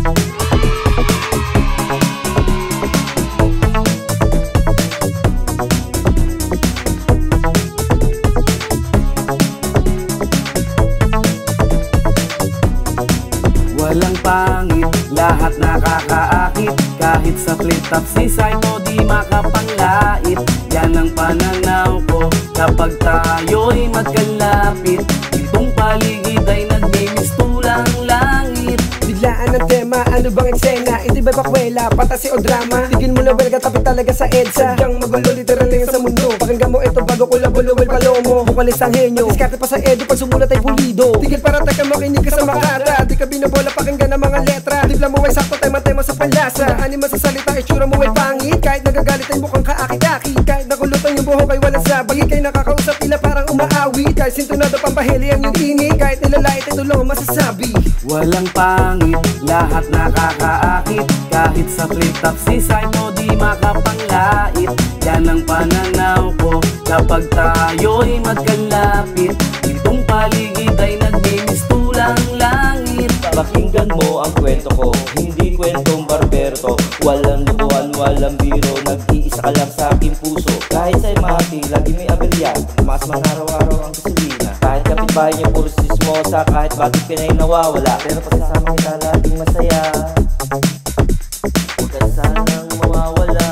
Walang pangit, lahat nakakaakit. Kahit sa flip-top seaside mo di makapanglait. Yan ang pananaw ko kapag tayo'y magkalapit. Itong paligid ay nagmimistulang langit. Biglaan ang tema, ano bang eksena? Hindi ba bakwela, patasi o drama? Tigil mo na welga, tapit talaga sa EDSA. Sadyang magulo, literal lang sa mundo. Pakinggan mo ito bago ko labuluwil palomo. Bukalis ang henyo, diskarte pa sa edu, pag sumulat ay pulido. Tigil para teka makinig ka sa makata. Di ka binabola, pakinggan ang mga letra. Dibla mo ay sakto, tema sa panlasa. Daanin mo sa salita, itsura mo ay pangit. Kahit nagagalit ay mukhang kaaki-aki. Kahit nakulutan yung buhok ay walang sabi. Kahit nakakausap nila parang umaawi. Kahit sintonado pambaheli ang yung ini. Kahit nilalait ay tulong masasabi. Walang pangit, lahat nakakaakit. Kahit sa flip-top seaside mo di makapanglait. Yan ang pananaw ko kapag tayo'y magkalapit. Itong paligid ay nagmimistulang langit. Pakinggan mo ang kwento ko, hindi kwentong barbero. Walang lukuhan, walang biro, nag-iisa ka lang sa aking puso. Kahit sa'y mati, lagi may aberya. Tumaas man araw-araw ang gasolina. Kahit kapitbahay niya puro sismosa, kahit bakit pinay nawawala. Pero pagkasama kita laging masaya. Huwag ka sanang mawawala.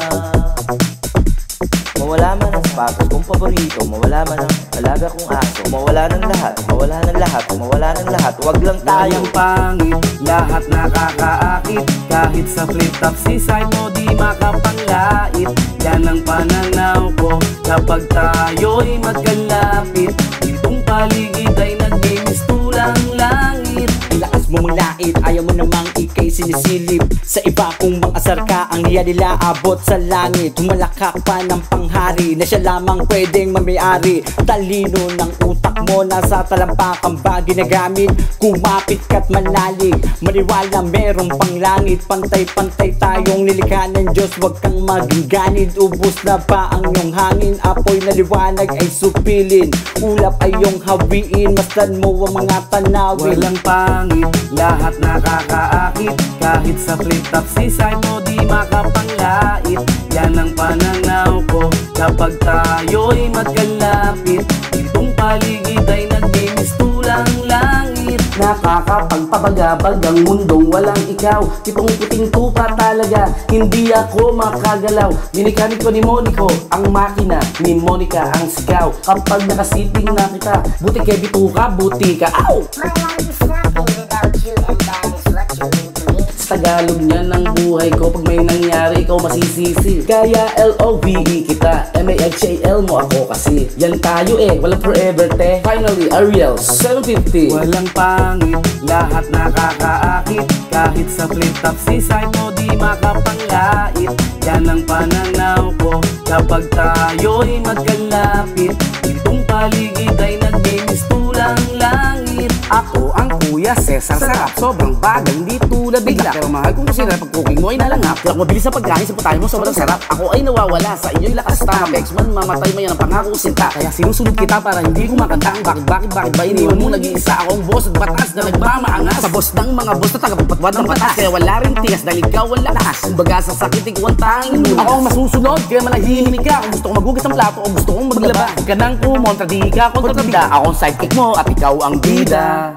Mawala man ang sapatos kong paborito, mawala man ang alaga kong aso. Mawala ng lahat, mawala ng lahat, mawala ng lahat. Huwag lang tayo. Walang pangit, lahat nakakaakit. Kahit sa flip-top seaside mo di makapanglait. Yan ang pananaw ko kapag tayo'y magkalapit. Itong paligid ay nagmimistulang langit. Lakas mo manglait, ayaw mo namang ikay sinisilip. Sa iba kung mang-asar ka, ang hiya nila abot sa langit. Humalakak pa ng panghari na siya lamang pwedeng mamayari. Talino ng utak mo, nasa talampakang ba ginagamit. Kumapit ka't malalig, maniwala merong panglangit. Pantay-pantay tayong nilikha ng Diyos, wag kang maging ganid. Ubus na ba ang iyong hangin, apoy na liwanag ay supilin. Ulap ay iyong hawiin, masdan mo ang mga tanawin. Walang pangit, lahat nakakaakit. Kahit sa flip-top seaside mo di makapanglait. Yan ang pananaw ko kapag tayo'y magkalapit. Itong paligid ay nagmimistulang langit. Nakakapagpabagabag ang mundong walang ikaw. Itong puting tupa talaga, hindi ako makagalaw. Minikamit ko ni Monico, ang makina ni Monica ang sigaw. Kapag nakasiting na kita, buti kay bituka, buti ka. Ow! My life is nothing without you, and that is what you mean to me. Sa Tagalog niya ng buhay ko, pag may nangyari ikaw masisisi. Kaya L-O-V-E kita, M-A-H-A-L mo ako kasi. Yan tayo walang forever te. Finally, Ariel, 750. Walang pangit, lahat nakakaakit. Kahit sa flip-top seaside mo di makapanglait. Yan ang pananaw ko kapag tayo'y magkalapit. Itong paligid ay nagmimistulang langit. Ako ang Kuya Cesar Sarap, sobrang bagal, hindi tulad bigla. Pero mahal kong kusina, pag cooking mo ay nalangap. Kung mabilis sa pagkain, sa putahe mo sobrang sarap. Ako ay nawawala, sa inyo'y lakas ta. Ex-man, mamatay mo yan ang pangako sinta. Kaya sinusunod kita para hindi kumakanta. Bakit ba iniwan mo nag-iisa? Ako ang boss at batas na nagmamaangas. Sa boss ng mga boss na tagapagpatwad ng batas. Kaya wala rin tigas dahil ikaw ang lakas. Kumbaga sa sakit, ikaw ang tanging lunas. Ako ang masusunod, kaya manahimik ka. Kung gusto kong magugas ng plato o gusto kong maglaba, ka nang kumontra, di ka kontrabida. Ako ang sidekick mo at ikaw ang bida.